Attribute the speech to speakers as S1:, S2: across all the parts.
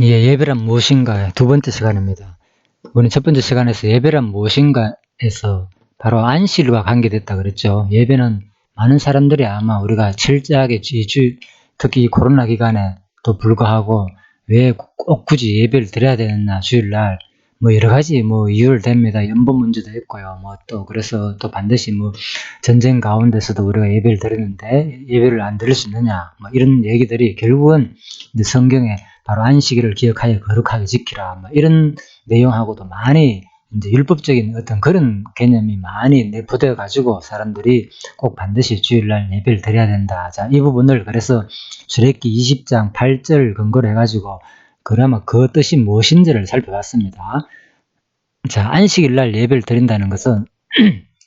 S1: 예, 예배란 무엇인가 두 번째 시간입니다. 오늘 첫 번째 시간에서 예배란 무엇인가에서 바로 안식일과 관계됐다 그랬죠. 예배는 많은 사람들이 아마 우리가 철저하게 특히 이 코로나 기간에 또 불구하고 왜 꼭 굳이 예배를 드려야 되나 주일날 여러 가지 이유를 댑니다. 연봉 문제도 있고요. 또 그래서 또 반드시 전쟁 가운데서도 우리가 예배를 드리는데 예배를 안 드릴 수 있느냐 이런 얘기들이 결국은 이제 성경에 바로 안식일을 기억하여 거룩하게 지키라 이런 내용하고도 많이 이제 율법적인 어떤 그런 개념이 많이 내포되어 가지고 사람들이 꼭 반드시 주일날 예배를 드려야 된다. 자, 이 부분을 그래서 출애굽기 20장 8절 근거로 해가지고 그나마 그 뜻이 무엇인지를 살펴봤습니다. 자, 안식일날 예배를 드린다는 것은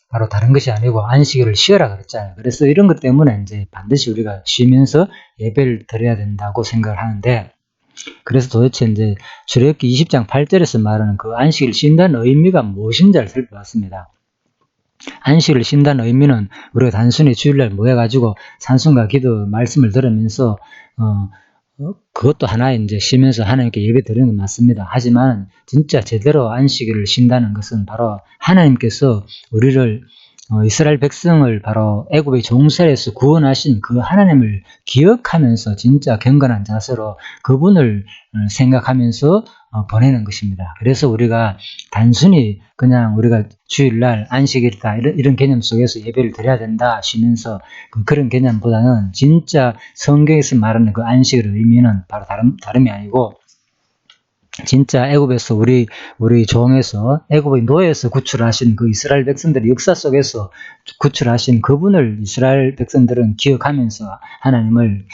S1: 바로 다른 것이 아니고 안식일을 쉬어라 그랬잖아요. 그래서 이런 것 때문에 이제 반드시 우리가 쉬면서 예배를 드려야 된다고 생각을 하는데, 그래서 도대체 이제 출애굽기 20장 8절에서 말하는 그 안식일을 쉰다는 의미가 무엇인지를 살펴봤습니다. 안식일을 쉰다는 의미는 우리가 단순히 주일날 모여가지고 찬송과 기도 말씀을 들으면서 그것도 하나의 이제 쉬면서 하나님께 예배 드리는 건 맞습니다. 하지만 진짜 제대로 안식일을 쉰다는 것은 바로 하나님께서 우리를 이스라엘 백성을 바로 애굽의 종살에서 구원하신 그 하나님을 기억하면서 진짜 경건한 자세로 그분을 생각하면서 보내는 것입니다. 그래서 우리가 단순히 그냥 우리가 주일날 안식일이다 이런 개념 속에서 예배를 드려야 된다 쉬면서 그런 개념보다는 진짜 성경에서 말하는 그 안식일의 의미는 바로 다름이 아니고 진짜 애굽에서 우리 종에서 애굽의 노예에서 구출하신 그 이스라엘 백성들의 역사 속에서 구출하신 그분을 이스라엘 백성들은 기억하면서 하나님을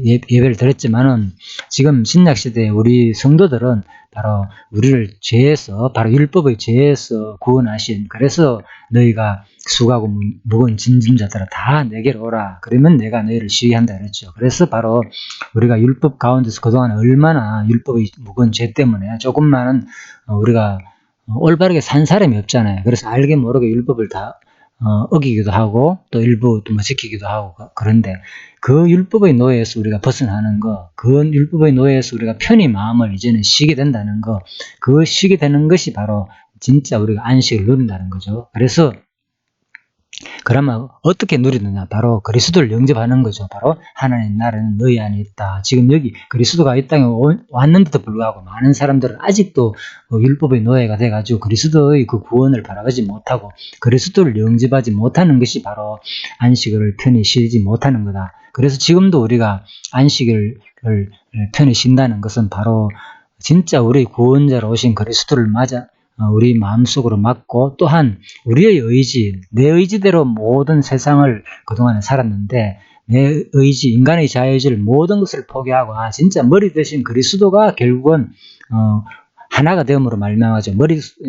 S1: 예배를 드렸지만은 지금 신약 시대에 우리 성도들은 바로 우리를 죄에서 바로 율법의 죄에서 구원하신, 그래서 너희가 수고하고 무거운 짐진 자들아 다 내게로 오라 그러면 내가 너희를 쉬게 한다 그랬죠. 그래서 바로 우리가 율법 가운데서 그동안 얼마나 율법의 무거운 죄 때문에 조금만은 우리가 올바르게 산 사람이 없잖아요. 그래서 알게 모르게 율법을 다 어기기도 하고 또 일부 또 지키기도 하고 그런데 그 율법의 노예에서 우리가 벗어나는 거, 그 율법의 노예에서 우리가 편히 마음을 이제는 쉬게 된다는 거, 그 쉬게 되는 것이 바로 진짜 우리가 안식을 누린다는 거죠. 그래서 그러면 어떻게 누리느냐? 바로 그리스도를 영접하는 거죠. 바로 하나님 나라는 너희 안에 있다. 지금 여기 그리스도가 이 땅에 왔는데도 불구하고 많은 사람들은 아직도 율법의 노예가 돼가지고 그리스도의 그 구원을 바라보지 못하고 그리스도를 영접하지 못하는 것이 바로 안식을 편히 쉬지 못하는 거다. 그래서 지금도 우리가 안식을 편히 쉰다는 것은 바로 진짜 우리 구원자로 오신 그리스도를 맞아 우리 마음속으로 맡고 또한 우리의 의지, 내 의지대로 모든 세상을 그동안에 살았는데 내 의지, 인간의 자유의지를 모든 것을 포기하고 진짜 머리 대신 그리스도가 결국은 하나가 되음으로 말미암아서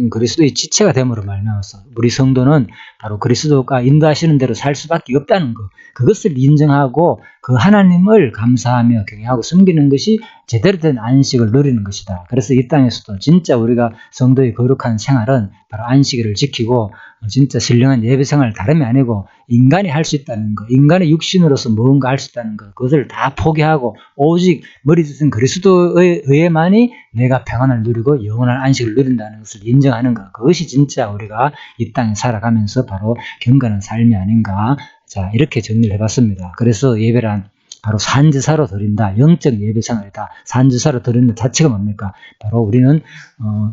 S1: 그리스도의 지체가 되음으로 말미암아서 우리 성도는 바로 그리스도가 인도하시는 대로 살 수밖에 없다는 것, 그것을 인정하고 그 하나님을 감사하며 경외하고 섬기는 것이 제대로 된 안식을 누리는 것이다. 그래서 이 땅에서도 진짜 우리가 성도의 거룩한 생활은 바로 안식일을 지키고 진짜 신령한 예배 생활 다름이 아니고 인간이 할 수 있다는 것, 인간의 육신으로서 무언가 할 수 있다는 것, 그것을 다 포기하고 오직 머리 드신 그리스도에 의해만이 내가 평안을 누리고 영원한 안식을 누린다는 것을 인정하는 것, 그것이 진짜 우리가 이 땅에 살아가면서 바로 경건한 삶이 아닌가. 자, 이렇게 정리를 해봤습니다. 그래서 예배란 바로 산제사로 드린다. 영적 예배생활이다. 산제사로 드리는 자체가 뭡니까? 바로 우리는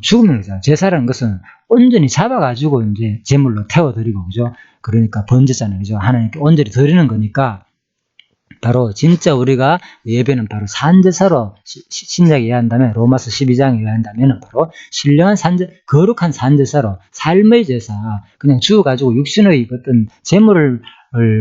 S1: 죽으면 그죠. 제사라는 것은 온전히 잡아가지고 이제 제물로 태워드리고 그죠. 그러니까 번제잖아요, 그죠. 하나님께 온전히 드리는 거니까 바로 진짜 우리가 예배는 바로 산제사로 신약에 의한다면 로마서 12장에 의한다면 바로 신령한 거룩한 산제사로 삶의 제사, 그냥 죽어가지고 육신의 어떤 제물을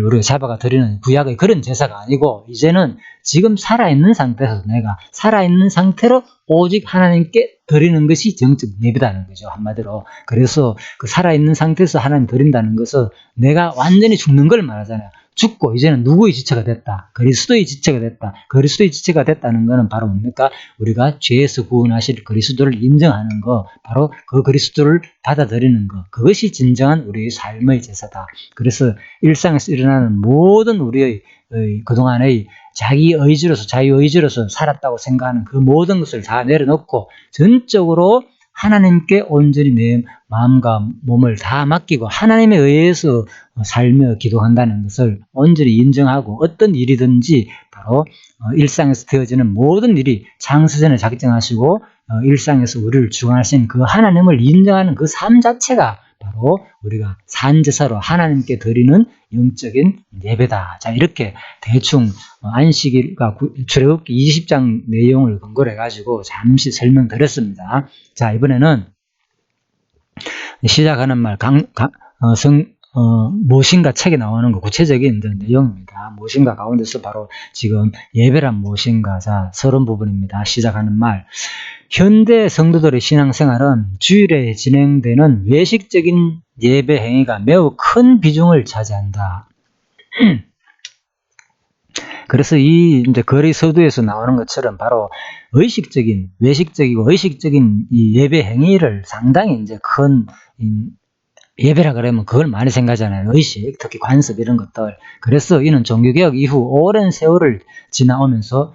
S1: 우리가 잡아가 드리는 구약의 그런 제사가 아니고 이제는 지금 살아있는 상태에서 내가 살아있는 상태로 오직 하나님께 드리는 것이 정적 예배다는 거죠, 한마디로. 그래서 그 살아있는 상태에서 하나님 드린다는 것은 내가 완전히 죽는 걸 말하잖아요. 죽고 이제는 누구의 지체가 됐다. 그리스도의 지체가 됐다. 그리스도의 지체가 됐다는 것은 바로 뭡니까? 우리가 죄에서 구원하실 그리스도를 인정하는 거, 바로 그 그리스도를 받아들이는 거, 그것이 진정한 우리의 삶의 제사다. 그래서 일상에서 일어나는 모든 우리의 그동안의 자기 의지로서, 자유의지로서 살았다고 생각하는 그 모든 것을 다 내려놓고 전적으로 하나님께 온전히 내 마음과 몸을 다 맡기고 하나님에 의해서 살며 기도한다는 것을 온전히 인정하고, 어떤 일이든지 바로 일상에서 되어지는 모든 일이 창세전에 작정하시고 일상에서 우리를 주관하신 그 하나님을 인정하는 그 삶 자체가 바로 우리가 산제사로 하나님께 드리는 영적인 예배다. 자, 이렇게 대충 안식일과 출애굽기 20장 내용을 근거로 해가지고 잠시 설명드렸습니다. 자, 이번에는 시작하는 말, 무엇인가 책에 나오는 거 구체적인 내용입니다. 무엇인가 가운데서 바로 지금 예배란 무엇인가, 자, 서론 부분입니다. 시작하는 말. 현대 성도들의 신앙생활은 주일에 진행되는 외식적인 예배 행위가 매우 큰 비중을 차지한다. 그래서 이제 거리 서두에서 나오는 것처럼 바로 외식적이고 의식적인 이 예배 행위를 상당히 이제 큰 예배라 그러면 그걸 많이 생각하잖아요. 의식, 특히 관습 이런 것들. 그래서 이는 종교개혁 이후 오랜 세월을 지나오면서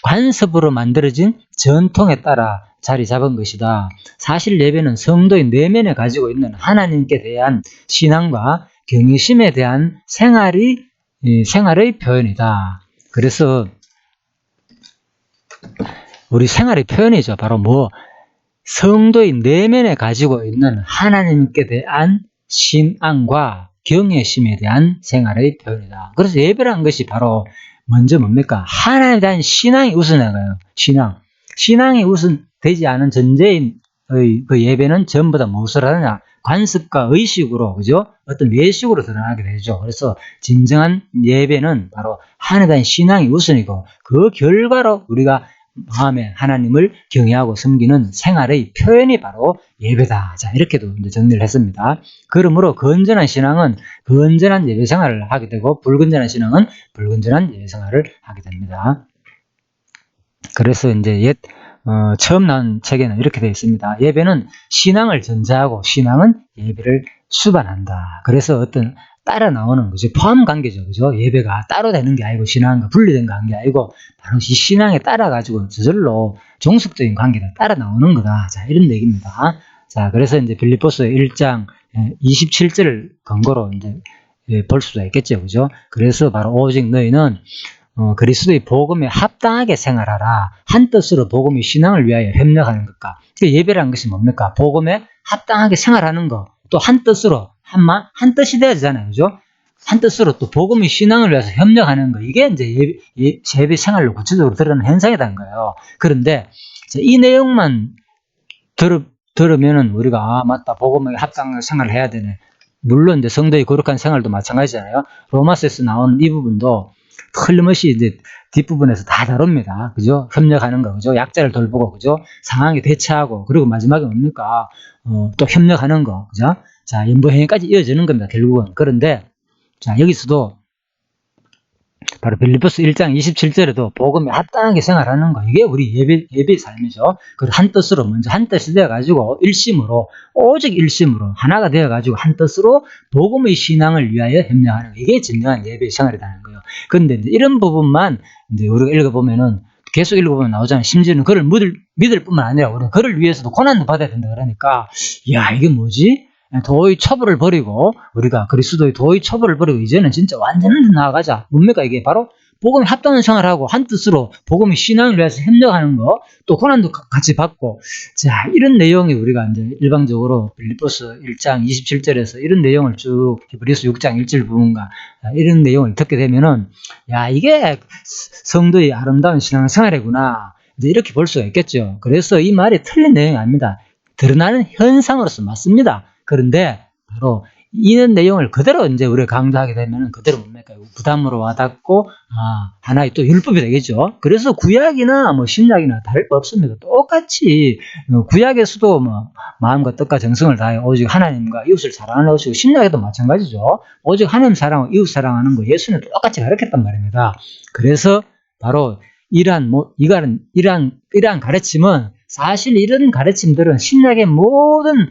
S1: 관습으로 만들어진 전통에 따라 자리 잡은 것이다. 사실 예배는 성도의 내면에 가지고 있는 하나님께 대한 신앙과 경외심에 대한 생활의 표현이다. 그래서 우리 생활의 표현이죠. 바로 성도의 내면에 가지고 있는 하나님께 대한 신앙과 경외심에 대한 생활의 표현이다. 그래서 예배라는 것이 바로 먼저 뭡니까? 하나님에 대한 신앙이 우선인가요? 신앙이 우선되지 않은 전제인 그 예배는 전부 다 무엇을 하느냐? 관습과 의식으로, 그죠? 어떤 외식으로 드러나게 되죠. 그래서 진정한 예배는 바로 하나님에 대한 신앙이 우선이고, 그 결과로 우리가 마음에 하나님을 경외하고 섬기는 생활의 표현이 바로 예배다. 자, 이렇게도 이제 정리를 했습니다. 그러므로 건전한 신앙은 건전한 예배 생활을 하게 되고, 불건전한 신앙은 불건전한 예배 생활을 하게 됩니다. 그래서 이제 처음 나온 책에는 이렇게 되어 있습니다. 예배는 신앙을 전제하고 신앙은 예배를 수반한다. 그래서 어떤 따라 나오는 거죠. 포함 관계죠. 그죠? 예배가 따로 되는 게 아니고 신앙과 분리된 관계 아니고 바로 이 신앙에 따라 가지고 저절로 종속적인 관계가 따라 나오는 거다. 자, 이런 얘기입니다. 자, 그래서 이제 빌립보서 1장 27절을 근거로 이제 볼 수가 있겠죠. 그죠? 그래서 바로 오직 너희는 그리스도의 복음에 합당하게 생활하라. 한 뜻으로 복음의 신앙을 위하여 협력하는 것과, 예배라는 것이 뭡니까? 복음에 합당하게 생활하는 거. 또 한 뜻으로 한 뜻이 되어야 되잖아요. 그죠? 한 뜻으로 또 복음의 신앙을 위해서 협력하는 거. 이게 이제 예배 생활로 구체적으로 드러나는 현상이라는 거예요. 그런데 이 내용만 들으면은 우리가 맞다. 복음에 합당하게 생활을 해야 되네. 물론 이제 성도의 거룩한 생활도 마찬가지잖아요. 로마서에서 나오는 이 부분도 틀림없이 이제 뒷부분에서 다 다룹니다. 그죠? 협력하는 거, 그죠? 약자를 돌보고, 그죠? 상황에 대처하고, 그리고 마지막에 뭡니까? 또 협력하는 거, 그죠? 자, 연보행위까지 이어지는 겁니다, 결국은. 그런데, 자, 여기서도 바로 빌립보서 1장 27절에도 복음에 합당하게 생활하는 거, 이게 우리 예배의 삶이죠. 그리고 한 뜻으로, 먼저 한 뜻이 되어가지고, 오직 일심으로, 하나가 되어가지고, 한 뜻으로 복음의 신앙을 위하여 협력하는 거, 이게 진정한 예배의 생활이라는 거예요. 그런데 이제 이런 부분만 이제 우리가 읽어보면은, 계속 읽어보면 나오잖아요. 심지어는 그를 믿을 뿐만 아니라, 우리가 그를 위해서도 고난도 받아야 된다 그러니까, 야, 이게 뭐지? 도의 처벌을 버리고, 우리가 그리스도의 도의 처벌을 버리고 이제는 진짜 완전히 나아가자. 뭡니까? 이게 바로 복음에 합당한 생활하고 한 뜻으로 복음의 신앙을 위해서 협력하는 거, 또 고난도 같이 받고. 자, 이런 내용이 우리가 이제 일방적으로 빌립보서 1장 27절에서 이런 내용을 쭉 히브리서 6장 1절 부분과 이런 내용을 듣게 되면은, 야, 이게 성도의 아름다운 신앙생활이구나. 이제 이렇게 볼 수가 있겠죠. 그래서 이 말이 틀린 내용이 아닙니다. 드러나는 현상으로서 맞습니다. 그런데 바로 이런 내용을 그대로 이제 우리가 강조하게 되면 그대로 뭡니까? 부담으로 와닿고, 하나의 또 율법이 되겠죠. 그래서 구약이나 뭐 신약이나 다를 거 없습니다. 똑같이, 구약에서도 뭐, 마음과 뜻과 정성을 다해 오직 하나님과 이웃을 사랑하는 것이고, 신약에도 마찬가지죠. 오직 하나님 사랑하고 이웃 사랑하는 거 예수는 똑같이 가르쳤단 말입니다. 그래서 바로 이러한 가르침은 사실 이런 가르침들은 신약의 모든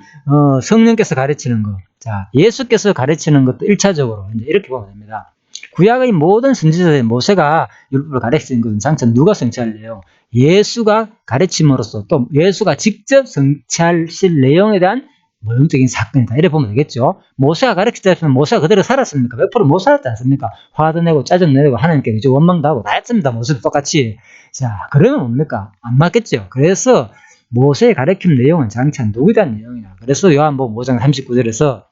S1: 성령께서 가르치는 것, 자 예수께서 가르치는 것도 1차적으로 이제 이렇게 보면 됩니다. 구약의 모든 선지자들 모세가 율법을 가르치는 것은 장차 누가 성취할래요? 예수가 가르침으로써 또 예수가 직접 성취하실 내용에 대한 모형적인 사건이다. 이래 보면 되겠죠. 모세가 가르치자 했으면 모세가 그대로 살았습니까? 100%못 살았지 않습니까? 화도 내고 짜증 내고 하나님께 그죠? 원망도 하고 다 했습니다. 모세도 똑같이. 자, 그러면 뭡니까? 안 맞겠죠. 그래서 모세의 가르침 내용은 장차 누구에 대한 내용이냐. 그래서 요한복음 5장 39절에서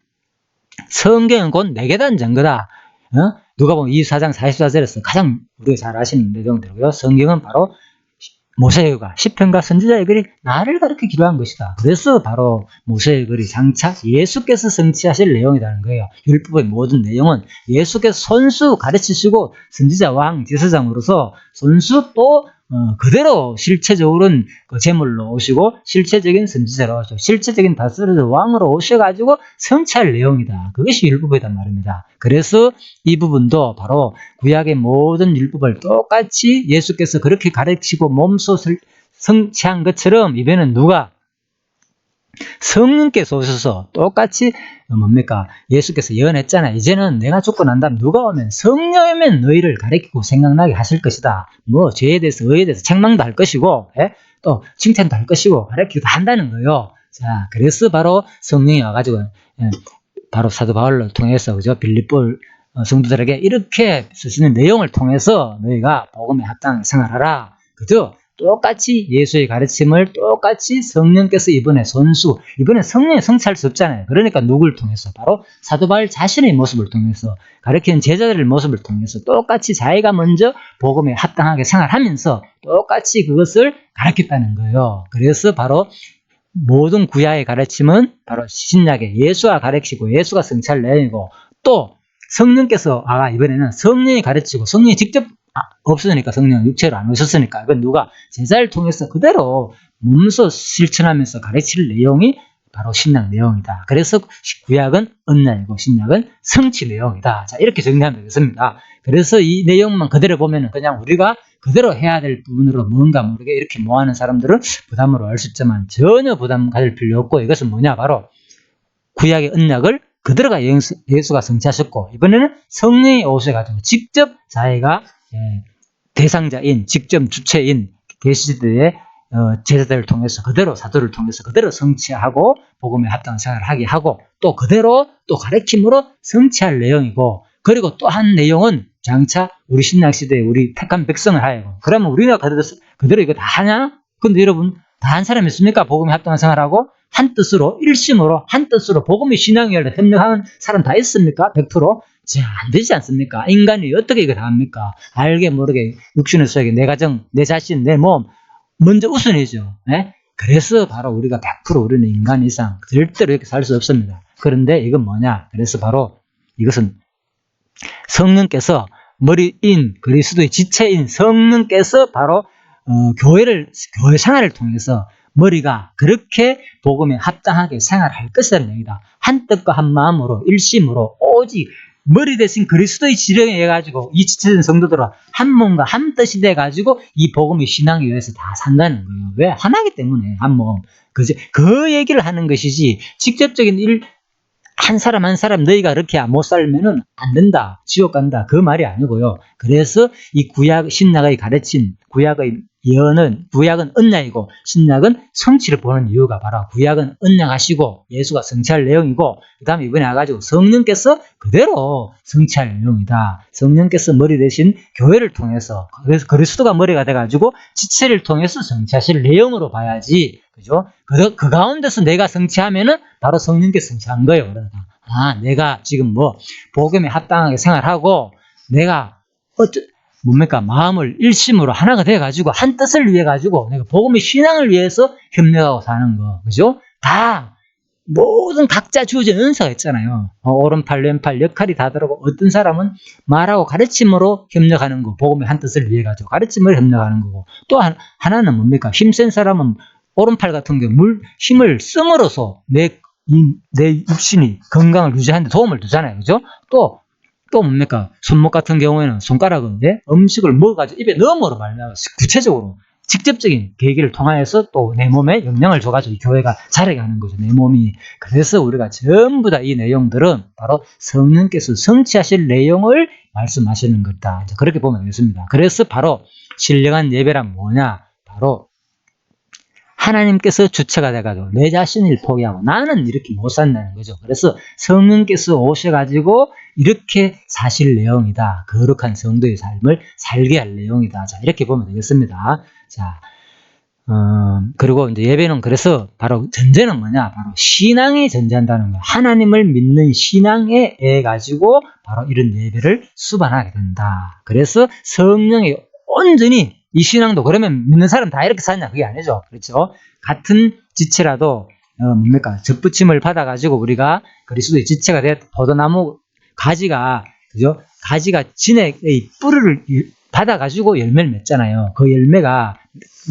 S1: 성경은 곧 내게 대한 증거다. 누가복음 24장 44절에서 가장 우리가 잘 아시는 내용들이고요. 성경은 바로 모세의 글, 시편과 선지자의 글이 나를 가르쳐 기록한 것이다. 그래서 바로 모세의 글이 장차 예수께서 성취하실 내용이라는 거예요. 율법의 모든 내용은 예수께서 손수 가르치시고 선지자 왕 제사장으로서 손수 또 그대로 실체적으로는 그 제물로 오시고 실체적인 선지자로 오시고 실체적인 다스리는 왕으로 오셔가지고 성취할 내용이다. 그것이 율법이란 말입니다. 그래서 이 부분도 바로 구약의 모든 율법을 똑같이 예수께서 그렇게 가르치고 몸소 성취한 것처럼 이번에는 누가? 성령께서 오셔서 똑같이 뭡니까? 예수께서 예언했잖아요. 이제는 내가 죽고 난 다음 누가 오면 성령이면 너희를 가르치고 생각나게 하실 것이다. 뭐 죄에 대해서 의에 대해서 책망도 할 것이고 또 칭찬도 할 것이고 가르치기도 한다는 거예요. 자, 그래서 바로 성령이 와가지고 바로 사도 바울을 통해서 그죠? 빌립보 성도들에게 이렇게 쓰시는 내용을 통해서 너희가 복음에 합당하게 생활하라. 그죠? 똑같이 예수의 가르침을 똑같이 성령께서 이번에 성령이 성취할 수 없잖아요. 그러니까 누구를 통해서? 바로 사도 바울 자신의 모습을 통해서 가르치는 제자들의 모습을 통해서 똑같이 자기가 먼저 복음에 합당하게 생활하면서 똑같이 그것을 가르쳤다는 거예요. 그래서 바로 모든 구약의 가르침은 바로 신약의 예수가 가르치고 예수가 성취할 내용이고 또 성령께서 이번에는 성령이 가르치고 성령이 직접 없으니까 성령 육체로 안 오셨으니까 이건 누가 제자를 통해서 그대로 몸소 실천하면서 가르칠 내용이 바로 신약 내용이다. 그래서 구약은 언약이고 신약은 성취 내용이다. 자, 이렇게 정리하면 되겠습니다. 그래서 이 내용만 그대로 보면은 그냥 우리가 그대로 해야 될 부분으로 뭔가 모르게 이렇게 모아하는 사람들은 부담으로 알 수 있지만 전혀 부담 가질 필요 없고 이것은 뭐냐? 바로 구약의 언약을 그대로가 예수가 성취하셨고 이번에는 성령이 오셔가지고 직접 자기가 대상자인 직접 주체인 계시들의 제자들을 통해서 그대로 사도를 통해서 그대로 성취하고 복음에 합당한 생활을 하게 하고 또 그대로 또 가르침으로 성취할 내용이고 그리고 또 한 내용은 장차 우리 신약시대에 우리 택한 백성을 하여금 그러면 우리가 그대로 이거 다 하냐? 근데 여러분 다 한 사람이 있습니까? 복음에 합당한 생활하고 한 뜻으로 일심으로 한 뜻으로 복음의 신앙을 협력하는 사람 다 있습니까? 100%? 자, 안 되지 않습니까? 인간이 어떻게 이거 다 합니까? 알게 모르게 육신의 속에 내 가정, 내 자신, 내 몸 먼저 우선이죠. 그래서 바로 우리가 100% 우리는 인간 이상 절대로 이렇게 살 수 없습니다. 그런데 이건 뭐냐? 그래서 바로 이것은 성령께서 머리인 그리스도의 지체인 성령께서 바로 교회 생활을 통해서 머리가 그렇게 복음에 합당하게 생활할 것이라는 얘기다. 한 뜻과 한 마음으로 일심으로 오직 머리 대신 그리스도의 지령에 해가지고 이 지체된 성도들과 한 몸과 한 뜻이 돼가지고 이 복음의 신앙에 의해서 다 산다는 거예요. 왜? 하나이기 때문에 한 몸. 그 얘기를 하는 것이지 직접적인 한 사람 한 사람 너희가 그렇게 못 살면은 안 된다. 지옥 간다. 그 말이 아니고요. 그래서 이 신약의 가르친 구약의 예언은 구약은 언약이고 신약은 성취를 보는 이유가 바로 구약은 언약하시고 예수가 성취할 내용이고 그 다음에 이번에 와가지고 성령께서 그대로 성취할 내용이다. 성령께서 머리 대신 교회를 통해서 그래서 그리스도가 머리가 돼가지고 지체를 통해서 성취하실 내용으로 봐야지. 그죠? 그 가운데서 내가 성취하면은 바로 성령께서 성취한 거예요. 그러니까 내가 지금 복음에 합당하게 생활하고 내가 뭡니까? 마음을 일심으로 하나가 돼가지고 한 뜻을 위해 가지고 내가 복음의 신앙을 위해서 협력하고 사는 거. 그죠? 다 모든 각자 주어진 은사가 있잖아요. 오른팔, 왼팔 역할이 다 다르고 어떤 사람은 말하고 가르침으로 협력하는 거, 복음의 한 뜻을 위해 가지고 가르침으로 협력하는 거고 또 하나는 뭡니까? 힘센 사람은 오른팔 같은 경우 힘을 씀으로써 내 육신이 건강을 유지하는 데 도움을 주잖아요. 그죠? 또 뭡니까? 손목 같은 경우에는 손가락은 음식을 먹어가지고 입에 넣음으로 말미암아 구체적으로 직접적인 계기를 통하여서 또 내 몸에 영향을 줘가지고 이 교회가 자라게 하는 거죠. 내 몸이. 그래서 우리가 전부 다 이 내용들은 바로 성령께서 성취하실 내용을 말씀하시는 거다. 그렇게 보면 되겠습니다. 그래서 바로 신령한 예배란 뭐냐? 바로 하나님께서 주체가 돼가지고 내 자신을 포기하고 나는 이렇게 못 산다는 거죠. 그래서 성령께서 오셔가지고 이렇게 사실 내용이다. 거룩한 성도의 삶을 살게 할 내용이다. 자, 이렇게 보면 되겠습니다. 자, 그리고 이제 예배는 그래서 바로 전제는 뭐냐? 바로 신앙이 전제한다는 거예요. 하나님을 믿는 신앙에 의해 가지고 바로 이런 예배를 수반하게 된다. 그래서 성령이 온전히 이 신앙도 그러면 믿는 사람 다 이렇게 사냐? 그게 아니죠. 그렇죠? 같은 지체라도 뭡니까? 접붙임을 받아가지고 우리가 그리스도의 지체가 돼 포도나무 가지가 그죠? 가지가 진액의 뿌리를 받아가지고 열매를 맺잖아요. 그 열매가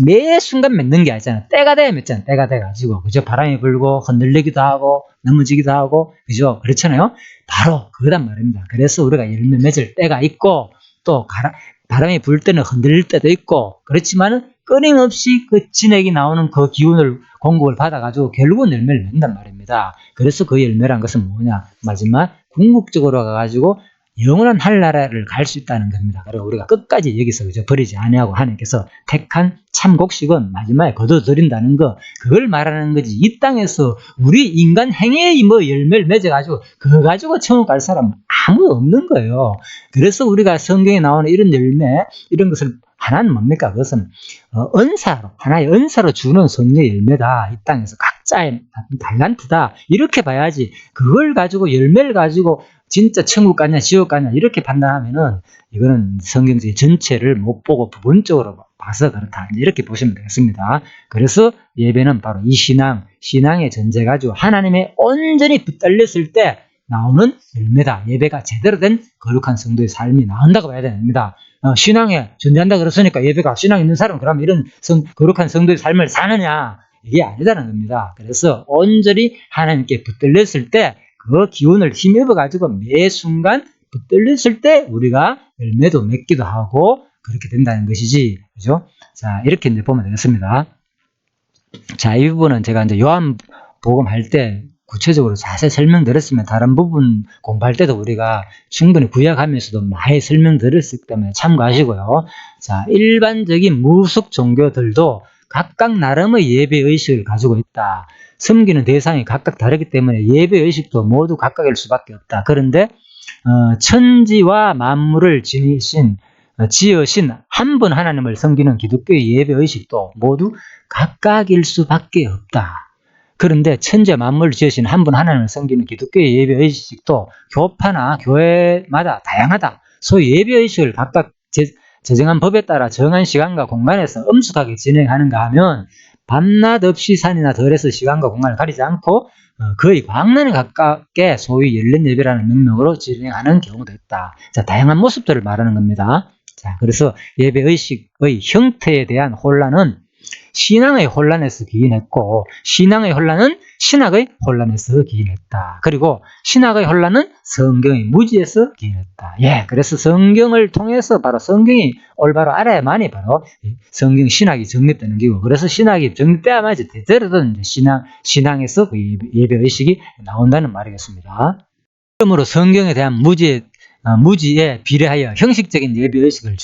S1: 매 순간 맺는 게 아니잖아요. 때가 돼야 맺잖아요. 때가 돼가지고 그죠? 바람이 불고 흔들리기도 하고 넘어지기도 하고 그죠? 그렇잖아요. 바로 그거단 말입니다. 그래서 우리가 열매 맺을 때가 있고 또 바람이 불 때는 흔들릴 때도 있고 그렇지만은 끊임없이 그 진액이 나오는 그 기운을 공급을 받아가지고 결국은 열매를 맺는단 말입니다. 그래서 그 열매란 것은 뭐냐? 마지막 궁극적으로 가가지고 영원한 하늘나라를 갈 수 있다는 겁니다. 그리고 우리가 끝까지 여기서 그저 버리지 아니하고 하나님께서 택한 참곡식은 마지막에 거둬들인다는 거, 그걸 말하는 거지. 이 땅에서 우리 인간 행위의 뭐 열매를 맺어가지고 그거 가지고 천국 갈 사람 아무 없는 거예요. 그래서 우리가 성경에 나오는 이런 열매, 이런 것을 하나는 뭡니까? 그것은 은사로, 하나의 은사로 주는 성령의 열매다. 이 땅에서 각자의 달란트다. 이렇게 봐야지. 그걸 가지고 열매를 가지고 진짜 천국 가냐 지옥 가냐 이렇게 판단하면은 이거는 성경의 전체를 못 보고 부분적으로 봐서 그렇다. 이렇게 보시면 되겠습니다. 그래서 예배는 바로 이 신앙의 전제 가지고 하나님의 온전히 붙들렸을 때 나오는 열매다. 예배가 제대로 된 거룩한 성도의 삶이 나온다고 봐야 됩니다. 신앙에 존재한다 그랬으니까 예배가 신앙 있는 사람 그러면 이런 거룩한 성도의 삶을 사느냐 이게 아니다는 겁니다. 그래서 온전히 하나님께 붙들렸을 때 그 기운을 힘입어 가지고 매 순간 붙들렸을 때 우리가 열매도 맺기도 하고 그렇게 된다는 것이지, 그죠? 자, 이렇게 이제 보면 되겠습니다. 자, 이 부분은 제가 이제 요한복음 할 때 구체적으로 자세히 설명드렸으면 다른 부분 공부할 때도 우리가 충분히 구약하면서도 많이 설명드렸기 때문에 참고하시고요. 자, 일반적인 무속 종교들도 각각 나름의 예배의식을 가지고 있다. 섬기는 대상이 각각 다르기 때문에 예배의식도 모두 각각일 수밖에 없다. 그런데 천지와 만물을 지으신 한 분 하나님을 섬기는 기독교의 예배의식도 모두 각각일 수밖에 없다. 그런데 천지와 만물을 지으신 한 분 하나님을 섬기는 기독교의 예배의식도 교파나 교회마다 다양하다. 소위 예배의식을 각각 제정한 법에 따라 정한 시간과 공간에서 엄숙하게 진행하는가 하면 밤낮 없이 산이나 덜에서 시간과 공간을 가리지 않고 거의 광란에 가깝게 소위 열린 예배라는 명목으로 진행하는 경우도 있다. 자, 다양한 모습들을 말하는 겁니다. 자, 그래서 예배의식의 형태에 대한 혼란은 신앙의 혼란에서 기인했고 신앙의 혼란은 신학의 혼란에서 기인했다. 그리고 신학의 혼란은 성경의 무지에서 기인했다. 예, 그래서 성경을 통해서 바로 성경이 올바로 알아야만이 바로 성경 신학이 정립되는 기고 그래서 신학이 정립돼야만이 제대로 된 신앙에서 그 예배의식이 나온다는 말이겠습니다. 그러므로 성경에 대한 무지에 비례하여 형식적인 예배의식을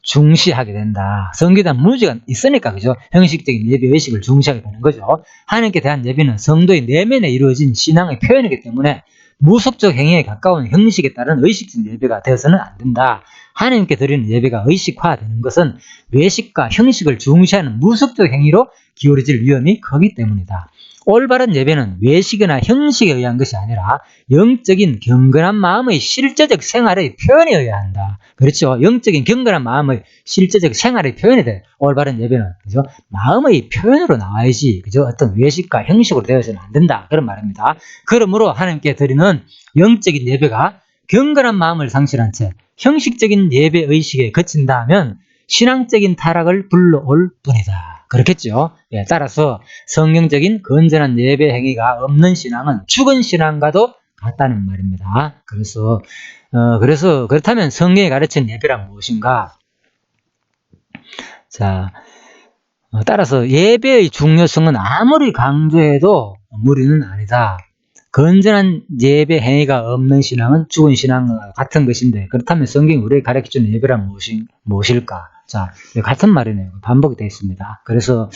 S1: 중시하게 된다. 성경에 대한 무지가 있으니까 그죠? 형식적인 예배의식을 중시하게 되는 거죠. 하나님께 대한 예배는 성도의 내면에 이루어진 신앙의 표현이기 때문에 무속적 행위에 가까운 형식에 따른 의식적 예배가 되어서는 안 된다. 하나님께 드리는 예배가 의식화되는 것은 외식과 형식을 중시하는 무속적 행위로 기울어질 위험이 크기 때문이다. 올바른 예배는 외식이나 형식에 의한 것이 아니라 영적인 경건한 마음의 실제적 생활의 표현이어야 한다. 그렇죠? 영적인 경건한 마음의 실제적 생활의 표현이 돼. 올바른 예배는. 그죠? 마음의 표현으로 나와야지. 그죠? 어떤 외식과 형식으로 되어서는 안 된다. 그런 말입니다. 그러므로 하나님께 드리는 영적인 예배가 경건한 마음을 상실한 채 형식적인 예배 의식에 그친다면 신앙적인 타락을 불러올 뿐이다. 그렇겠죠. 예, 따라서 성경적인 건전한 예배 행위가 없는 신앙은 죽은 신앙과도 같다는 말입니다. 그래서 그렇다면 성경이 가르친 예배란 무엇인가? 자, 따라서 예배의 중요성은 아무리 강조해도 무리는 아니다. 건전한 예배 행위가 없는 신앙은 죽은 신앙과 같은 것인데, 그렇다면 성경이 우리에게 가르쳐주는 예배란 무엇일까? 자, 같은 말이네요. 반복이 되어 있습니다. 그래서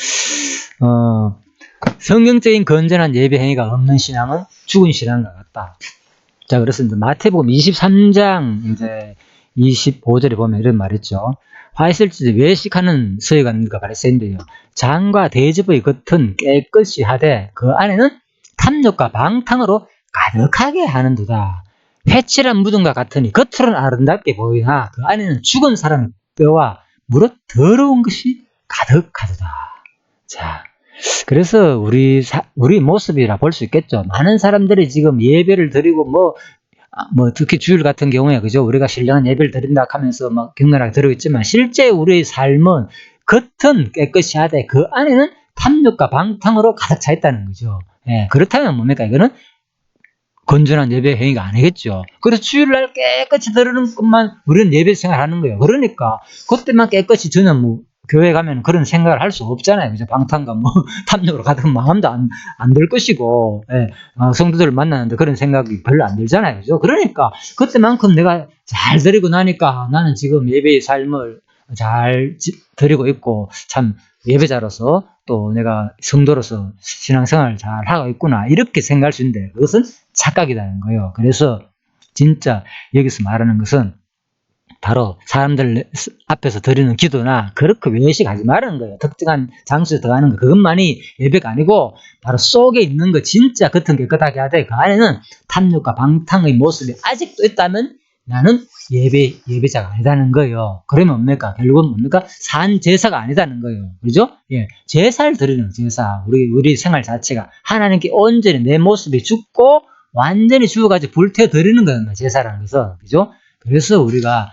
S1: 성경적인 건전한 예배 행위가 없는 신앙은 죽은 신앙과 같다. 자, 그래서 이제 마태복음 23장 이제 25절에 보면 이런 말이 있죠. 화 있을 때 외식하는 서기관들과 바리새인들이요, 장과 대접의 겉은 깨끗이 하되 그 안에는 탐욕과 방탕으로 가득하게 하는도다. 회칠한 무덤과 같으니 겉으로는 아름답게 보이나 그 안에는 죽은 사람의 뼈와 무릇 더러운 것이 가득하도다. 자, 그래서 우리 모습이라 볼 수 있겠죠. 많은 사람들이 지금 예배를 드리고 특히 주일 같은 경우에, 그죠? 우리가 신령한 예배를 드린다 하면서 격렬하게 드리고 있지만, 실제 우리의 삶은 겉은 깨끗이 하되 그 안에는 탐욕과 방탕으로 가득 차 있다는 거죠. 예, 그렇다면 뭡니까? 이거는 건전한 예배 행위가 아니겠죠. 그래서 주일날 깨끗이 드리는 것만 우리는 예배 생활하는 거예요. 그러니까 그때만 깨끗이 저는 교회 가면 그런 생각을 할 수 없잖아요. 그죠? 방탕과 탐욕으로 가득 마음도 안 들 것이고, 예, 성도들을 만나는데 그런 생각이 별로 안 들잖아요. 그죠? 그러니까 그때만큼 내가 잘 드리고 나니까 나는 지금 예배의 삶을 잘 드리고 있고, 참 예배자로서 또 내가 성도로서 신앙생활을 잘 하고 있구나, 이렇게 생각할 수 있는데 그것은 착각이라는 거예요. 그래서 진짜 여기서 말하는 것은 바로 사람들 앞에서 드리는 기도나 그렇게 외식하지 말라는 거예요. 특정한 장소에 들어가는 거, 그것만이 예배가 아니고 바로 속에 있는 거, 진짜 겉은 깨끗하게 하되 그 안에는 탐욕과 방탕의 모습이 아직도 있다면 나는 예배자가 아니다는 거예요. 그러면 뭡니까? 결국은 뭡니까? 산 제사가 아니다는 거예요. 그죠? 예. 제사를 드리는 제사. 우리 생활 자체가 하나님께 온전히 내 모습이 죽고 완전히 죽어가지고 불태워 드리는 거예요. 제사라는 것은. 그죠? 그래서 우리가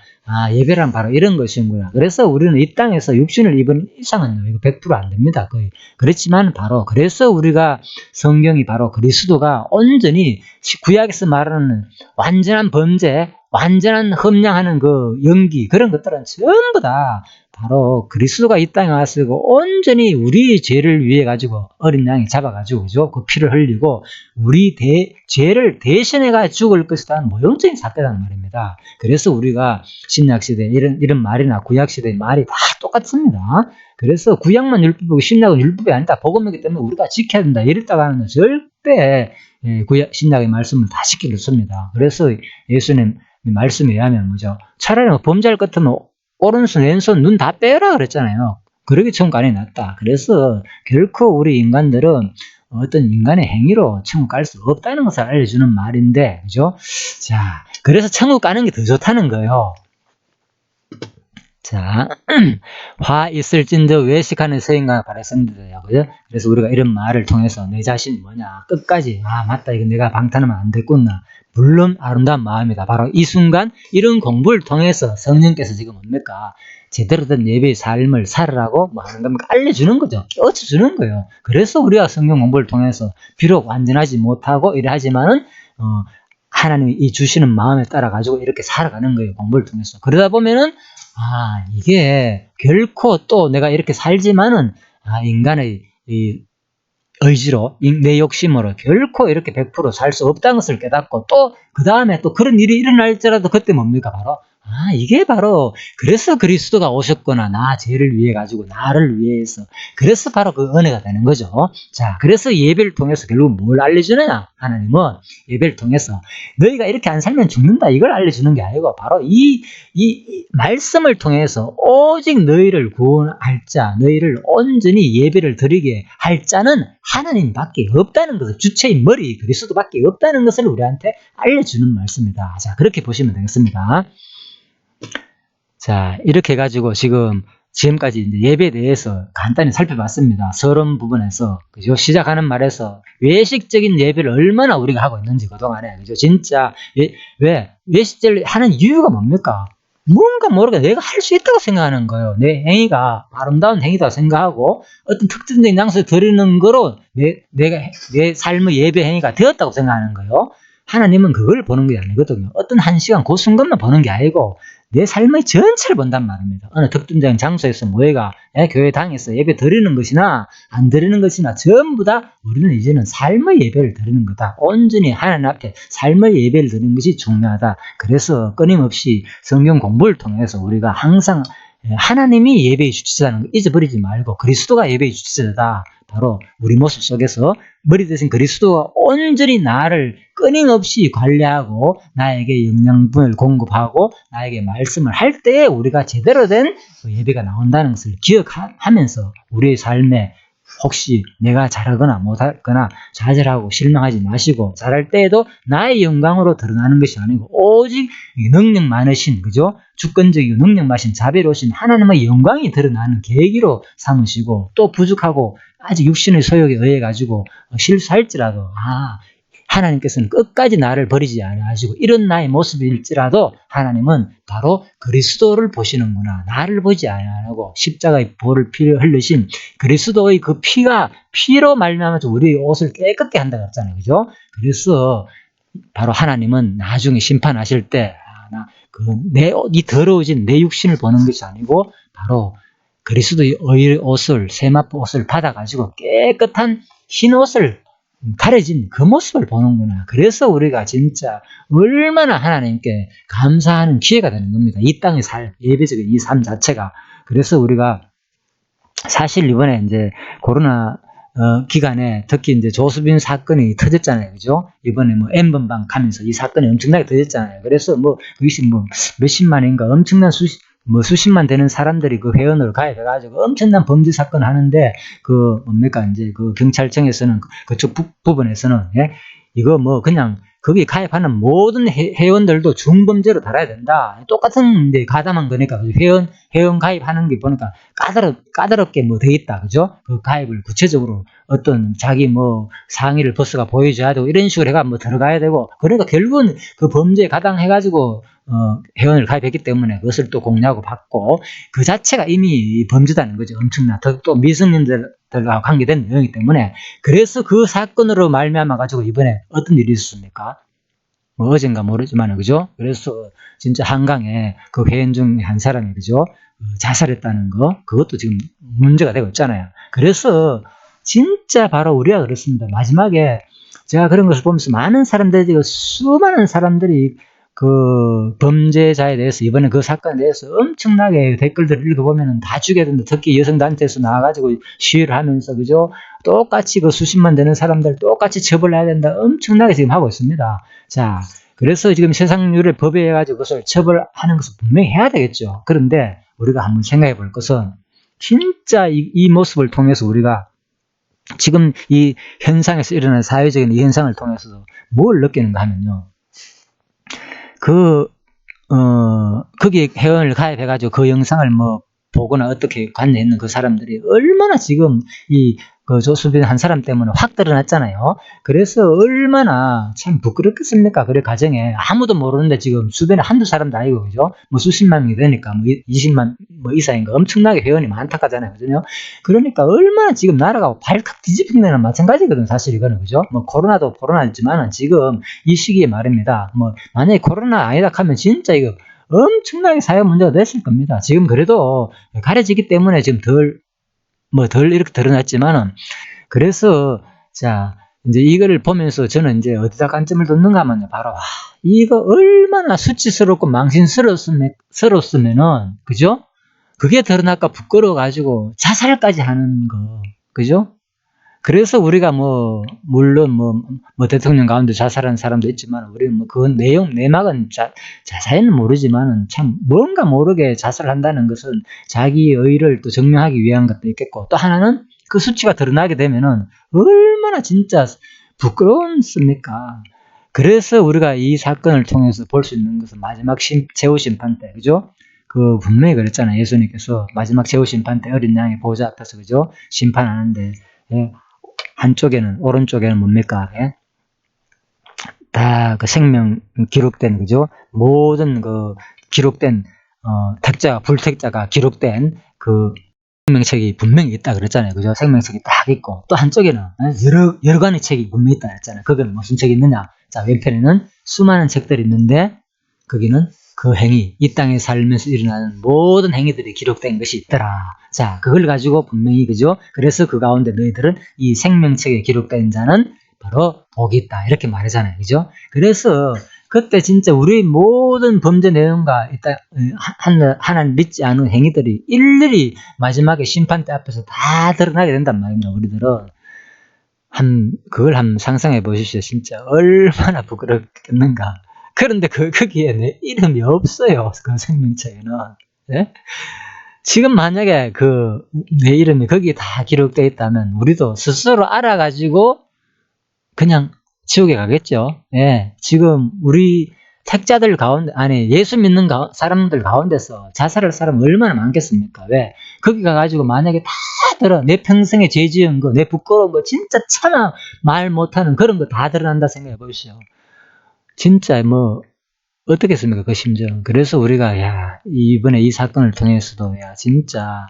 S1: 예배란 바로 이런 것이구나. 그래서 우리는 이 땅에서 육신을 입은 이상은 이거 100% 안 됩니다. 거의. 그렇지만 바로 그래서 우리가 성경이 바로 그리스도가 온전히 구약에서 말하는 완전한 범죄, 완전한 흠량하는 그 연기, 그런 것들은 전부 다 바로 그리스도가 이 땅에 왔고 온전히 우리 죄를 위해 가지고 어린 양이 잡아가지고, 그죠? 그 피를 흘리고 우리 죄를 대신해가 죽을 것이다. 모형적인 사건이란 말입니다. 그래서 우리가 신약시대 이런 말이나 구약시대의 말이 다 똑같습니다. 그래서 구약만 율법이고 신약은 율법이 아니다, 복음이기 때문에 우리가 지켜야 된다, 이랬다가 하는 절대 신약의 말씀을 다 지키려 습니다. 그래서 예수님 말씀에 의하면 뭐죠? 차라리 범죄할 것 같으면 오른손, 왼손, 눈 다 빼라 그랬잖아요. 그러기 천국안에 낫다. 그래서 결코 우리 인간들은 어떤 인간의 행위로 천국 갈 수 없다는 것을 알려주는 말인데, 그죠? 자, 그래서 천국 가는 게 더 좋다는 거예요. 자, 화 있을진저 외식하는 서인과 바리새인들이야, 그죠? 그래서 우리가 이런 말을 통해서 내 자신이 뭐냐, 끝까지 맞다, 이거 내가 방탄하면 안 됐구나, 물론 아름다운 마음이다. 바로 이 순간 이런 공부를 통해서 성령께서 지금 뭡니까? 제대로 된 예배의 삶을 살으라고 하는 겁니까? 알려주는 거죠. 껴주는 거예요. 그래서 우리가 성경 공부를 통해서 비록 완전하지 못하고 이래 하지만은 하나님이 이 주시는 마음에 따라 가지고 이렇게 살아가는 거예요. 공부를 통해서. 그러다 보면은 이게 결코 또 내가 이렇게 살지만은 인간의 이 의지로, 내 욕심으로 결코 이렇게 100% 살 수 없다는 것을 깨닫고, 또 그 다음에 또 그런 일이 일어날지라도 그때 뭡니까? 바로 이게 바로 그래서 그리스도가 오셨구나. 나 죄를 위해 가지고 나를 위해서. 그래서 바로 그 은혜가 되는 거죠. 자, 그래서 예배를 통해서 결국 뭘 알려주느냐? 하나님은 예배를 통해서 너희가 이렇게 안 살면 죽는다. 이걸 알려주는 게 아니고 바로 이 말씀을 통해서 오직 너희를 구원할 자, 너희를 온전히 예배를 드리게 할 자는 하나님밖에 없다는 것을, 주체인 머리 그리스도밖에 없다는 것을 우리한테 알려주는 말씀이다. 자, 그렇게 보시면 되겠습니다. 자, 이렇게 해가지고 지금까지 이제 예배에 대해서 간단히 살펴봤습니다. 서론 부분에서, 그죠? 시작하는 말에서 외식적인 예배를 얼마나 우리가 하고 있는지 그동안에, 그죠? 진짜, 왜? 외식제를 하는 이유가 뭡니까? 뭔가 모르게 내가 할 수 있다고 생각하는 거예요. 내 행위가 아름다운 행위다 생각하고 어떤 특정적인 장소에 드리는 거로 내 삶의 예배 행위가 되었다고 생각하는 거예요. 하나님은 그걸 보는 게 아니거든요. 어떤 한 시간 그 순간만 보는 게 아니고 내 삶의 전체를 본단 말입니다. 어느 특정적인 장소에서 모여가 교회당에서 예배 드리는 것이나 안 드리는 것이나 전부 다 우리는 이제는 삶의 예배를 드리는 거다. 온전히 하나님 앞에 삶의 예배를 드리는 것이 중요하다. 그래서 끊임없이 성경 공부를 통해서 우리가 항상 하나님이 예배의 주체자는 걸 잊어버리지 말고 그리스도가 예배의 주체자다. 바로 우리 모습 속에서 머리 대신 그리스도가 온전히 나를 끊임없이 관리하고 나에게 영양분을 공급하고 나에게 말씀을 할 때에 우리가 제대로 된 예배가 나온다는 것을 기억하면서 우리의 삶에 혹시 내가 잘하거나 못하거나 좌절하고 실망하지 마시고 잘할 때에도 나의 영광으로 드러나는 것이 아니고 오직 능력 많으신, 그죠? 주권적이고 능력 많으신 자비로우신 하나님의 영광이 드러나는 계기로 삼으시고 또 부족하고 아직 육신의 소욕에 의해 가지고 실수할지라도 하나님께서는 끝까지 나를 버리지 않으시고 이런 나의 모습일지라도 하나님은 바로 그리스도를 보시는구나. 나를 보지 않고 십자가의 보를 피를 흘리신 그리스도의 그 피로 말미암아서 우리의 옷을 깨끗게 한다고 했잖아요. 그죠? 그래서 바로 하나님은 나중에 심판하실 때 이 더러워진 내 육신을 보는 것이 아니고 바로 그리스도의 옷을, 세마포 옷을 받아가지고 깨끗한 흰 옷을 가려진 그 모습을 보는구나. 그래서 우리가 진짜 얼마나 하나님께 감사하는 기회가 되는 겁니다. 이 땅의 예배적인 이 삶 자체가. 그래서 우리가 사실 이번에 이제 코로나 기간에 특히 이제 조수빈 사건이 터졌잖아요. 그죠? 이번에 뭐 N번방 가면서 이 사건이 엄청나게 터졌잖아요. 그래서 그것이 몇십만인가 엄청난 수십만 되는 사람들이 그 회원으로 가입해가지고 엄청난 범죄 사건 하는데, 이제 경찰청에서는 그쪽 부분에서는, 이거 그냥 거기 가입하는 모든 회원들도 중범죄로 달아야 된다. 똑같은 데 가담한 거니까, 회원 가입하는 게 보니까 까다롭게 돼 있다. 그죠? 그 가입을 구체적으로 어떤 자기 상의를 버스가 보여줘야 되고, 이런 식으로 해가 들어가야 되고, 그러니까 결국은 그 범죄에 가담해가지고, 회원을 가입했기 때문에 그것을 또 공략하고 받고 그 자체가 이미 범죄다는 거죠. 엄청나. 또 미성년들과 관계된 내용이기 때문에. 그래서 그 사건으로 말미암아 가지고 이번에 어떤 일이 있었습니까? 어젠가 모르지만, 그죠? 그래서 진짜 한강에 그 회원 중 한 사람이, 그죠? 자살했다는 거, 그것도 지금 문제가 되고 있잖아요. 그래서 진짜 바로 우리가 그렇습니다. 마지막에 제가 그런 것을 보면서 많은 사람들이, 수많은 사람들이 그 범죄자에 대해서, 이번에 그 사건에 대해서 엄청나게 댓글들을 읽어보면 다 죽여야 된다. 특히 여성단체에서 나와가지고 시위를 하면서, 그죠? 똑같이 그 수십만 되는 사람들 똑같이 처벌해야 된다. 엄청나게 지금 하고 있습니다. 자, 그래서 지금 세상률을 법에해가지고 그것을 처벌하는 것을 분명히 해야 되겠죠. 그런데 우리가 한번 생각해 볼 것은 진짜 이 모습을 통해서 우리가 지금 이 현상에서 일어나는 사회적인 이 현상을 통해서 뭘 느끼는가 하면요. 거기에 회원을 가입해가지고 그 영상을 보거나 어떻게 관여했는 그 사람들이 얼마나 지금 그 조수빈 한 사람 때문에 확 드러났잖아요. 그래서 얼마나 참 부끄럽겠습니까? 그래, 가정에 아무도 모르는데 지금 주변에 한두 사람도 아니고, 그죠? 수십만 명이 되니까 20만 이상인가 엄청나게 회원이 많다 하잖아요. 그죠? 그러니까 얼마나 지금 나라가 발칵 뒤집히는 거나 마찬가지거든, 사실 이거는. 그죠? 코로나도 코로나지만 지금 이 시기에 말입니다. 만약에 코로나 아니다 하면 진짜 이거 엄청나게 사회 문제가 됐을 겁니다. 지금 그래도 가려지기 때문에 지금 덜 이렇게 드러났지만은, 그래서, 자, 이제 이거를 보면서 저는 이제 어디다 관점을 뒀는가 하면 바로 이거 얼마나 수치스럽고 망신스러웠으면은 그죠? 그게 드러날까 부끄러워가지고 자살까지 하는 거 그죠? 그래서 우리가 물론 대통령 가운데 자살한 사람도 있지만, 우리는 그 내막은 자세히는 모르지만은 참 뭔가 모르게 자살한다는 것은 자기 의의를 또 증명하기 위한 것도 있겠고, 또 하나는 그 수치가 드러나게 되면은 얼마나 진짜 부끄러웠습니까? 그래서 우리가 이 사건을 통해서 볼 수 있는 것은 마지막 최후 심판 때, 그죠? 그 분명히 그랬잖아요. 예수님께서 마지막 최후 심판 때 어린 양의 보좌 앞에서, 그죠? 심판하는데, 예. 한쪽에는, 오른쪽에는 뭡니까? 예? 다 그 생명 기록된, 그죠? 모든 그 기록된, 택자가, 불택자가 기록된 그 생명책이 분명히 있다 그랬잖아요. 그죠? 생명책이 딱 있고, 또 한쪽에는 여러 관의 책이 분명히 있다 그랬잖아요. 거기는 무슨 책이 있느냐? 자, 왼편에는 수많은 책들이 있는데, 거기는 그 행위, 이 땅에 살면서 일어나는 모든 행위들이 기록된 것이 있더라. 자, 그걸 가지고 분명히, 그죠? 그래서 그 가운데 너희들은 이 생명책에 기록된 자는 바로 복이 있다. 이렇게 말하잖아요. 그죠? 그래서 그때 진짜 우리 모든 범죄 내용과 하나님 믿지 않은 행위들이 일일이 마지막에 심판대 앞에서 다 드러나게 된단 말입니다. 우리들은. 그걸 한번 상상해 보십시오. 진짜 얼마나 부끄럽겠는가. 그런데 거기에 내 이름이 없어요. 그 생명책에는. 네? 지금 만약에 내 이름이 거기에 다 기록되어 있다면 우리도 스스로 알아가지고 그냥 지옥에 가겠죠. 예. 지금 우리 택자들 가운데, 아니, 예수 믿는 사람들 가운데서 자살할 사람 얼마나 많겠습니까? 왜? 거기 가가지고 만약에 다 내 평생에 죄 지은 거, 내 부끄러운 거, 진짜 차마 말 못하는 그런 거 다 드러난다 생각해 보십시오. 진짜 어떻겠습니까? 그 심정. 그래서 우리가, 이번에 이 사건을 통해서도, 진짜,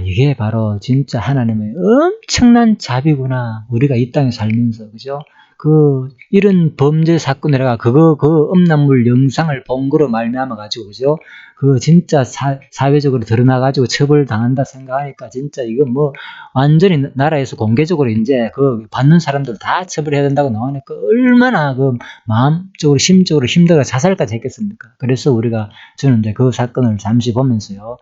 S1: 이게 바로 진짜 하나님의 엄청난 자비구나. 우리가 이 땅에 살면서, 그죠? 이런 범죄 사건이라가 그 음란물 영상을 본 거로 말미암아가지고, 그죠? 진짜 사회적으로 드러나가지고 처벌당한다 생각하니까 진짜 이거 완전히 나라에서 공개적으로 이제 받는 사람들 다 처벌해야 된다고 나오니까 얼마나 마음적으로, 심적으로 힘들어 자살까지 했겠습니까? 그래서 저는 이제 그 사건을 잠시 보면서요.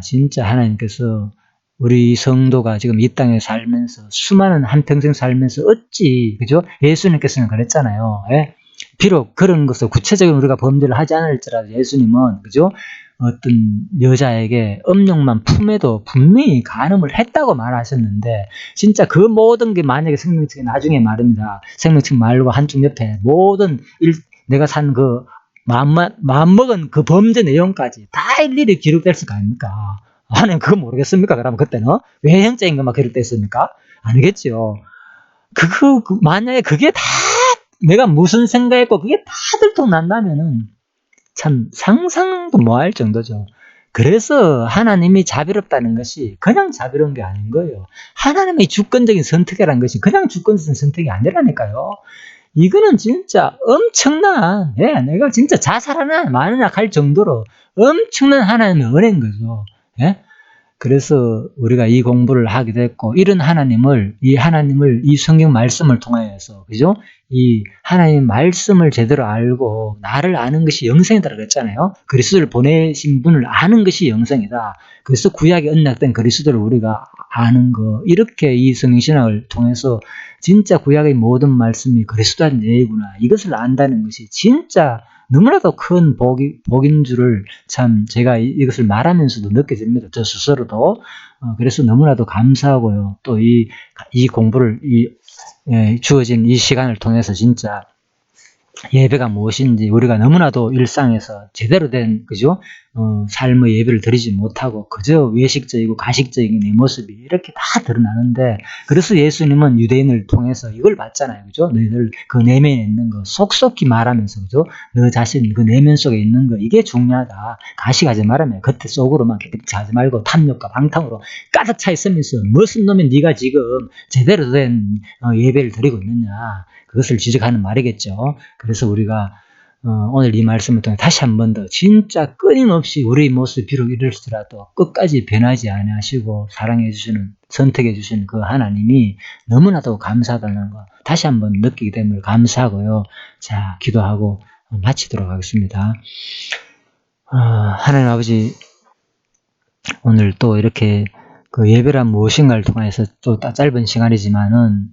S1: 진짜 하나님께서 우리 성도가 지금 이 땅에 살면서 수많은 한평생 살면서 어찌, 그죠? 예수님께서는 그랬잖아요. 예? 비록 그런 것을 구체적으로 우리가 범죄를 하지 않을지라도 예수님은, 그죠? 어떤 여자에게 음욕만 품에도 분명히 간음을 했다고 말하셨는데, 진짜 그 모든 게 만약에 생명책에 나중에 말입니다. 생명책 말고 한쪽 옆에 모든 내가 산 마음먹은 그 범죄 내용까지 다 일일이 기록될 거 아닙니까? 하나님 그거 모르겠습니까? 그러면 그때는 왜 행적인 것만 기록됐습니까? 아니겠죠. 만약에 그게 다 내가 무슨 생각했고 그게 다 들통난다면은 참 상상도 못할 정도죠. 그래서 하나님이 자비롭다는 것이 그냥 자비로운 게 아닌 거예요. 하나님의 주권적인 선택이라는 것이 그냥 주권적인 선택이 아니라니까요. 이거는 진짜 엄청난, 내가 진짜 자살하나 마느냐 할 정도로 엄청난 하나님의 은혜인 거죠. 예? 그래서 우리가 이 공부를 하게 됐고, 이런 하나님을 이 성경 말씀을 통해서, 그죠? 이 하나님 말씀을 제대로 알고, 나를 아는 것이 영생이다 그랬잖아요. 그리스도를 보내신 분을 아는 것이 영생이다. 그래서 구약에 언약된 그리스도를 우리가 아는 거, 이렇게 이 성경신학을 통해서 진짜 구약의 모든 말씀이 그리스도한 예이구나. 이것을 안다는 것이 진짜 너무나도 큰 복인 줄을 참 제가 이것을 말하면서도 느껴집니다. 저 스스로도. 그래서 너무나도 감사하고요. 또 이 공부를, 주어진 이 시간을 통해서 진짜 예배가 무엇인지 우리가 너무나도 일상에서 제대로 된, 그죠? 삶의 예배를 드리지 못하고 그저 외식적이고 가식적인 내 모습이 이렇게 다 드러나는데, 그래서 예수님은 유대인을 통해서 이걸 봤잖아요. 그죠? 너희들 그 내면에 있는 거 속속히 말하면서, 그죠? 너 자신 그 내면 속에 있는 거 이게 중요하다. 가식하지 말아요. 겉에 속으로만 하지 말고 탐욕과 방탕으로 가득 차 있으면서 무슨 놈이 네가 지금 제대로 된 예배를 드리고 있느냐. 그것을 지적하는 말이겠죠. 그래서 우리가 오늘 이 말씀을 통해 다시 한 번 더 진짜 끊임없이 우리의 모습이 비록 이럴지라도 끝까지 변하지 아니하시고 사랑해 주시는, 선택해 주시는 그 하나님이 너무나도 감사하다는 거 다시 한번 느끼게 됨을 감사하고요. 자, 기도하고 마치도록 하겠습니다. 하나님 아버지, 오늘 또 이렇게 그 예배란 무엇인가를 통해서 또 짧은 시간이지만은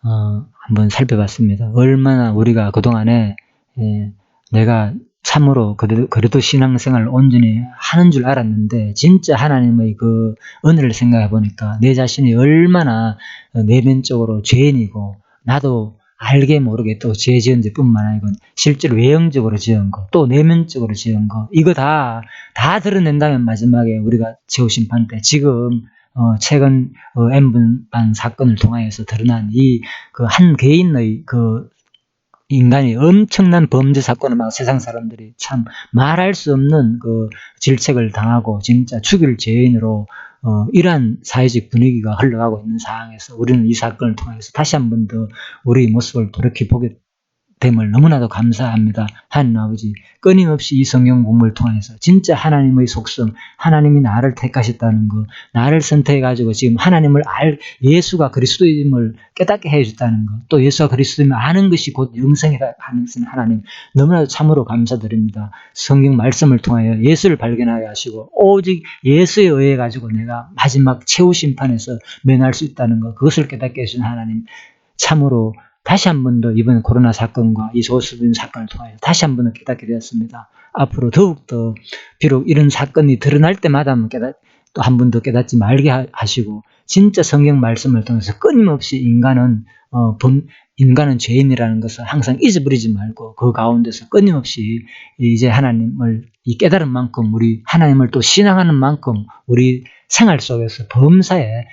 S1: 한번 살펴봤습니다. 얼마나 우리가 그동안에 내가 참으로 그래도 신앙생활을 온전히 하는 줄 알았는데 진짜 하나님의 그 은혜를 생각해 보니까 내 자신이 얼마나 내면적으로 죄인이고 나도 알게 모르게 또 죄 지은 죄뿐만 아니고 실제로 외형적으로 지은 거 또 내면적으로 지은 거 이거 다 드러낸다면 마지막에 우리가 최후 심판 때 지금 최근 N분반 사건을 통하여서 드러난 이 그 한 개인의 그 인간이 엄청난 범죄 사건을 막 세상 사람들이 참 말할 수 없는 그 질책을 당하고 진짜 죽일 죄인으로 이러한 사회적 분위기가 흘러가고 있는 상황에서 우리는 이 사건을 통해서 다시 한 번 더 우리의 모습을 돌이켜보게 됨을 너무나도 감사합니다. 하나님 아버지, 끊임없이 이 성경 공부를 통해서 진짜 하나님의 속성, 하나님이 나를 택하셨다는 거, 나를 선택해가지고 지금 하나님을 예수가 그리스도임을 깨닫게 해주셨다는 거, 또 예수가 그리스도임을 아는 것이 곧 영생이다 하는 하나님, 너무나도 참으로 감사드립니다. 성경 말씀을 통하여 예수를 발견하게 하시고 오직 예수에 의해 가지고 내가 마지막 최후 심판에서 면할 수 있다는 거, 그것을 깨닫게 해주신 하나님, 참으로 다시 한 번 더 이번 코로나 사건과 이 조수빈 사건을 통하여 다시 한 번 더 깨닫게 되었습니다. 앞으로 더욱더 비록 이런 사건이 드러날 때마다 또 한 번 더 깨닫지 말게 하시고 진짜 성경 말씀을 통해서 끊임없이 인간은 죄인이라는 것을 항상 잊어버리지 말고 그 가운데서 끊임없이 이제 하나님을 이 깨달은 만큼 우리 하나님을 또 신앙하는 만큼 우리 생활 속에서 범사에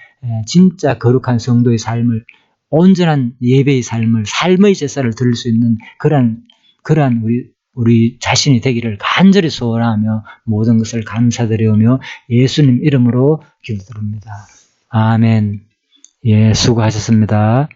S1: 진짜 거룩한 성도의 삶을 온전한 예배의 삶의 제사를 드릴 수 있는 그러한 우리 자신이 되기를 간절히 소원하며 모든 것을 감사드리오며 예수님 이름으로 기도드립니다. 아멘. 예, 수고하셨습니다.